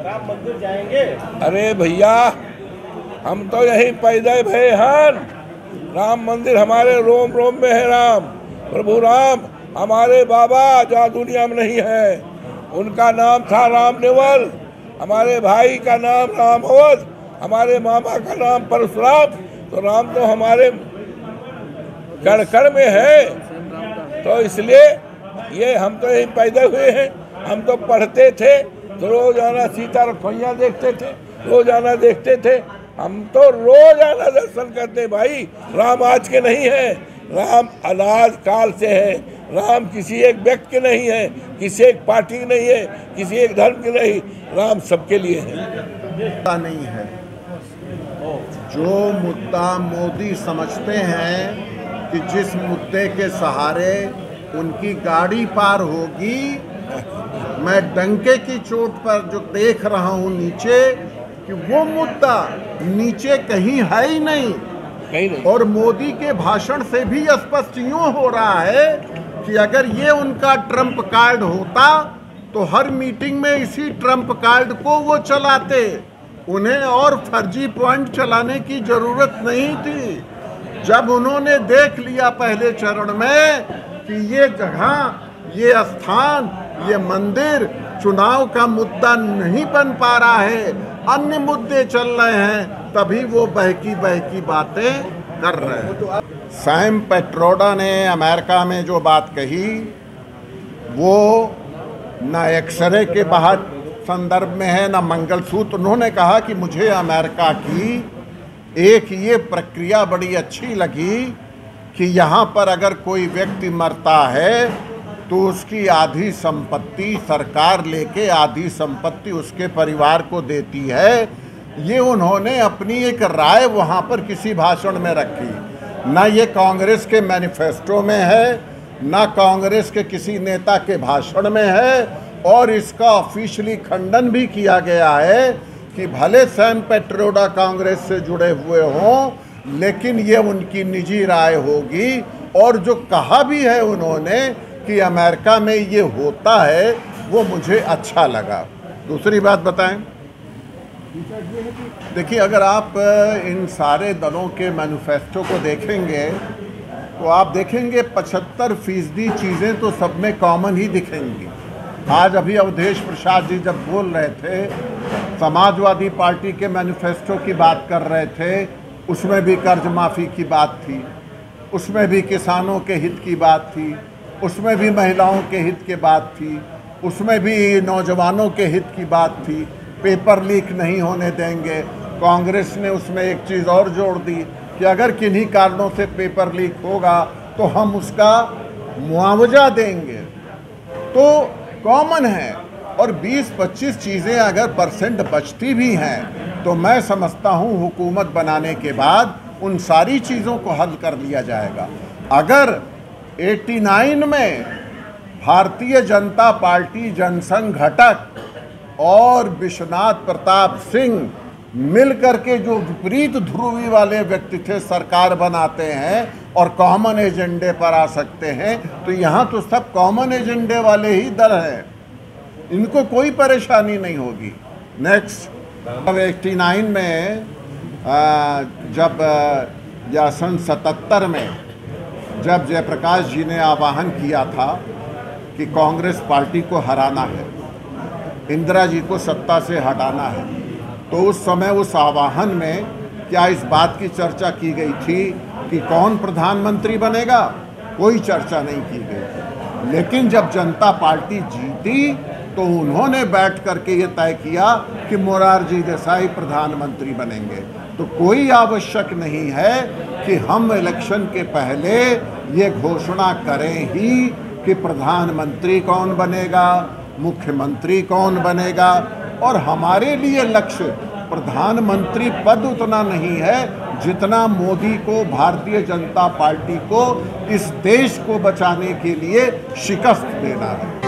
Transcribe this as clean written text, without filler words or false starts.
राम मंदिर जाएंगे? अरे भैया, हम तो यहीं पैदा भये हैं। राम मंदिर हमारे रोम रोम में है। राम, प्रभु राम हमारे बाबा जहाँ दुनिया में नहीं है, उनका नाम था राम नेवल। हमारे भाई का नाम रामोद, हमारे मामा का नाम परशुराम। तो राम तो हमारे कण कण में है। तो इसलिए ये हम तो यहीं पैदा हुए हैं। हम तो पढ़ते थे तो रोजाना सीता रसोइया देखते थे, रोजाना देखते थे। हम तो रोजाना दर्शन करते भाई। राम आज के नहीं है, राम अनाज काल से है। राम किसी एक व्यक्ति के नहीं है, किसी एक पार्टी की नहीं है, किसी एक धर्म की नहीं। राम सबके लिए है। नहीं है जो मुद्दा मोदी समझते हैं कि जिस मुद्दे के सहारे उनकी गाड़ी पार होगी, मैं डंके की चोट पर जो देख रहा हूं नीचे, कि वो मुद्दा नीचे कहीं है ही नहीं। और मोदी के भाषण से भी स्पष्ट यूं हो रहा है कि अगर ये उनका ट्रम्प कार्ड होता तो हर मीटिंग में इसी ट्रम्प कार्ड को वो चलाते। उन्हें और फर्जी पॉइंट चलाने की जरूरत नहीं थी। जब उन्होंने देख लिया पहले चरण में कि ये जगह, ये स्थान, ये मंदिर चुनाव का मुद्दा नहीं बन पा रहा है, अन्य मुद्दे चल रहे हैं, तभी वो बहकी बातें कर रहे हैं। सैम पेट्रोडा ने अमेरिका में जो बात कही, वो न एक्सरे के बाहर संदर्भ में है, न मंगलसूत्र। उन्होंने कहा कि मुझे अमेरिका की एक ये प्रक्रिया बड़ी अच्छी लगी कि यहाँ पर अगर कोई व्यक्ति मरता है तो उसकी आधी संपत्ति सरकार लेके आधी संपत्ति उसके परिवार को देती है। ये उन्होंने अपनी एक राय वहाँ पर किसी भाषण में रखी। ना ये कांग्रेस के मैनिफेस्टो में है, ना कांग्रेस के किसी नेता के भाषण में है, और इसका ऑफिशियली खंडन भी किया गया है कि भले सैम पेट्रोडा कांग्रेस से जुड़े हुए हों, लेकिन ये उनकी निजी राय होगी। और जो कहा भी है उन्होंने कि अमेरिका में ये होता है, वो मुझे अच्छा लगा। दूसरी बात बताएं, देखिए, अगर आप इन सारे दलों के मैनिफेस्टो को देखेंगे तो आप देखेंगे 75% चीज़ें तो सब में कॉमन ही दिखेंगी। आज अभी अवधेश प्रसाद जी जब बोल रहे थे, समाजवादी पार्टी के मैनिफेस्टो की बात कर रहे थे, उसमें भी कर्ज माफ़ी की बात थी, उसमें भी किसानों के हित की बात थी, उसमें भी महिलाओं के हित की बात थी, उसमें भी नौजवानों के हित की बात थी। पेपर लीक नहीं होने देंगे। कांग्रेस ने उसमें एक चीज़ और जोड़ दी कि अगर किन्हीं कारणों से पेपर लीक होगा तो हम उसका मुआवजा देंगे। तो कॉमन है। और 20-25 चीज़ें अगर परसेंट बचती भी हैं तो मैं समझता हूँ हुकूमत बनाने के बाद उन सारी चीज़ों को हल कर लिया जाएगा। अगर 89 में भारतीय जनता पार्टी, जनसंघ घटक और विश्वनाथ प्रताप सिंह मिल करके जो विपरीत ध्रुवी वाले व्यक्ति थे सरकार बनाते हैं और कॉमन एजेंडे पर आ सकते हैं, तो यहाँ तो सब कॉमन एजेंडे वाले ही दल हैं, इनको कोई परेशानी नहीं होगी। नेक्स्ट, अब 89 में जब या सन 77 में जब जयप्रकाश जी ने आह्वान किया था कि कांग्रेस पार्टी को हराना है, इंदिरा जी को सत्ता से हटाना है, तो उस समय उस आह्वान में क्या इस बात की चर्चा की गई थी कि कौन प्रधानमंत्री बनेगा? कोई चर्चा नहीं की गई। लेकिन जब जनता पार्टी जीती तो उन्होंने बैठ करके ये तय किया कि मोरारजी देसाई प्रधानमंत्री बनेंगे। तो कोई आवश्यक नहीं है कि हम इलेक्शन के पहले ये घोषणा करें ही कि प्रधानमंत्री कौन बनेगा, मुख्यमंत्री कौन बनेगा। और हमारे लिए लक्ष्य प्रधानमंत्री पद उतना नहीं है जितना मोदी को, भारतीय जनता पार्टी को, इस देश को बचाने के लिए शिकस्त देना है।